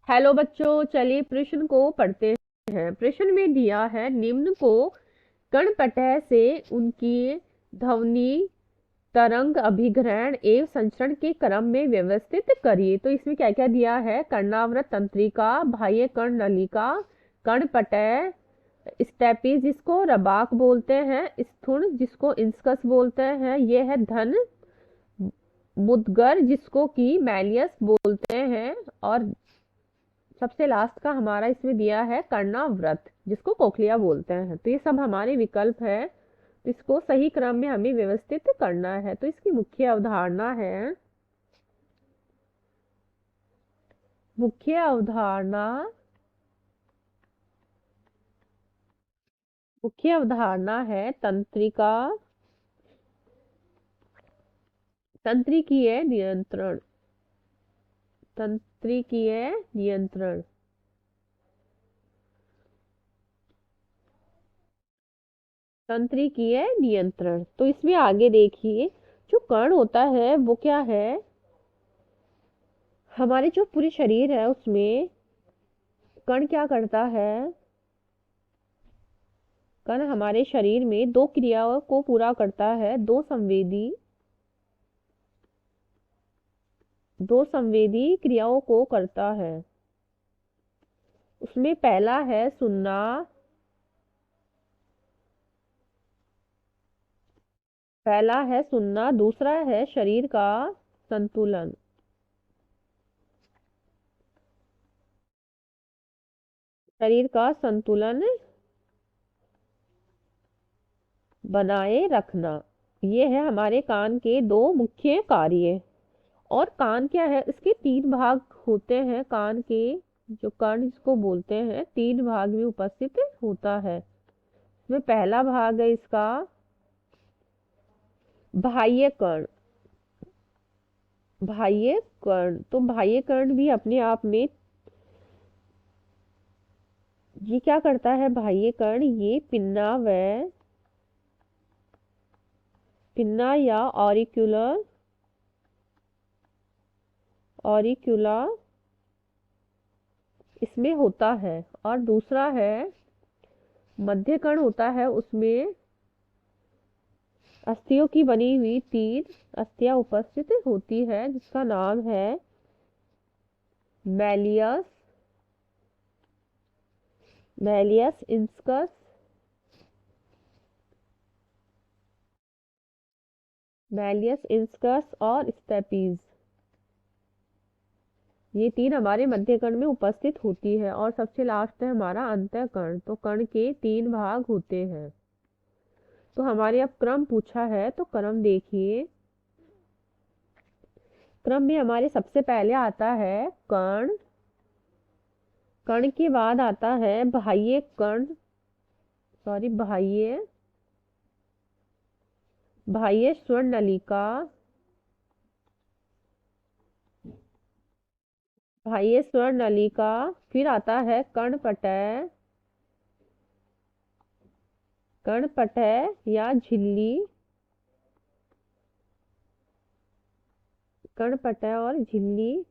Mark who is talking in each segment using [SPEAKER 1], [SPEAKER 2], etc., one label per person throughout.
[SPEAKER 1] Hello बच्चों, चलिए प्रश्न को पढ़ते हैं। प्रश्न में दिया है, निम्न को कणपटय से उनकी ध्वनि तरंग अभिग्रहण एवं संचरण के क्रम में व्यवस्थित करिए। तो इसमें क्या क्या दिया है? कर्णावृत तंत्रिका, बाह्य कर्ण नलिका, कणपटय, स्टेपी जिसको रबाक बोलते हैं, स्थूण जिसको इंस्कस बोलते हैं, ये है धन मुद्गर जिसको कि मैलियस बोलते हैं, और सबसे लास्ट का हमारा इसमें दिया है कर्णावृत जिसको कोक्लिया बोलते हैं। तो ये सब हमारे विकल्प है, तो इसको सही क्रम में हमें व्यवस्थित करना है। तो इसकी मुख्य अवधारणा मुख्य अवधारणा है तंत्रिका, तंत्रिकीय नियंत्रण, तंत्रिकीय नियंत्रण, तंत्रिकीय नियंत्रण। तो इसमें आगे देखिए, जो कण होता है वो क्या है? हमारे जो पूरे शरीर है उसमें कण क्या करता है? कण हमारे शरीर में दो क्रियाओं को पूरा करता है, दो संवेदी क्रियाओं को करता है। उसमें पहला है सुनना, दूसरा है संतुलन शरीर का संतुलन बनाए रखना। ये है हमारे कान के दो मुख्य कार्य। और कान क्या है? इसके तीन भाग होते हैं। कान के जो कर्ण जिसको बोलते हैं, तीन भाग में उपस्थित होता है। इसमें पहला भाग है इसका बाह्य कर्ण। बाह्य कर्ण, तो बाह्य कर्ण भी अपने आप में ये क्या करता है? बाह्य कर्ण ये पिन्ना या ऑरिक्यूला इसमें होता है। और दूसरा है मध्य कर्ण होता है, उसमें अस्थियों की बनी हुई तीन अस्थियां उपस्थित होती है, जिसका नाम है मैलियस मैलियस इंस्कस, और स्टेपीज। ये तीन हमारे मध्य कर्ण में उपस्थित होती है। और सबसे लास्ट है हमारा अंतःकर्ण। तो कर्ण के तीन भाग होते हैं। तो हमारे अब क्रम पूछा है, तो क्रम देखिए। क्रम में हमारे सबसे पहले आता है कर्ण। कर्ण के बाद आता है बाह्य कर्ण, सॉरी बाह्य स्वर्ण नलिका, फिर आता है कर्णपटय या झिल्ली, कर्णपटय और झिल्ली।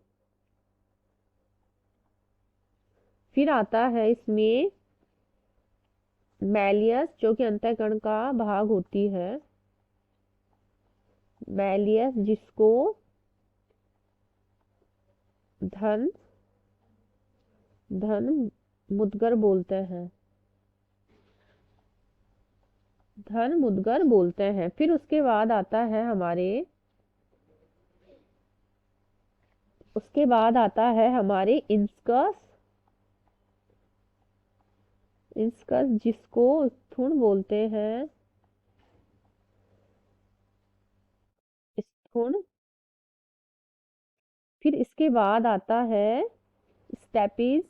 [SPEAKER 1] फिर आता है इसमें मैलियस जो कि अंतःकर्ण का भाग होती है, मैलियस जिसको धन धन मुद्गर बोलते हैं, फिर उसके बाद आता है हमारे इंस्कस, जिसको स्थूण बोलते हैं, स्थूण। फिर इसके बाद आता है स्टेपीज,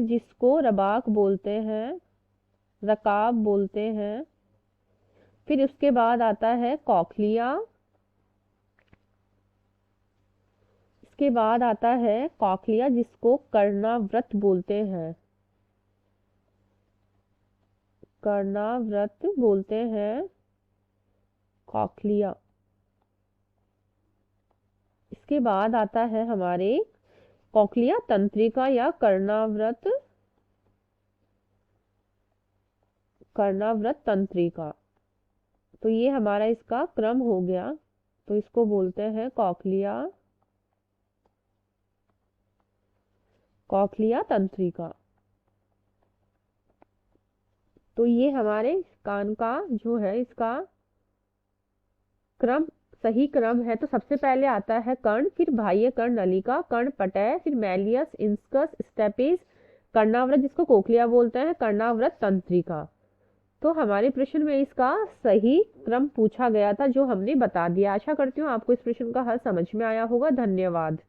[SPEAKER 1] जिसको रबाक बोलते हैं, रकाब बोलते हैं। फिर उसके बाद आता है कॉक्लिया, जिसको कर्णावृत बोलते हैं, कॉक्लिया। इसके बाद आता है हमारे कॉक्लिया तंत्रिका या कर्णावृत तंत्रिका। तो ये हमारा इसका क्रम हो गया। तो इसको बोलते हैं कॉक्लिया तंत्रिका। तो ये हमारे कान का जो है इसका क्रम, सही क्रम है। तो सबसे पहले आता है कर्ण, फिर बाह्य कर्ण नलिका, कर्णपटय, फिर मैलियस, इंस्कस, स्टेपिस, कर्णावृत जिसको कोक्लिया बोलते हैं, कर्णावृत तंत्रिका। तो हमारे प्रश्न में इसका सही क्रम पूछा गया था जो हमने बता दिया। आशा करती हूँ आपको इस प्रश्न का हल समझ में आया होगा। धन्यवाद।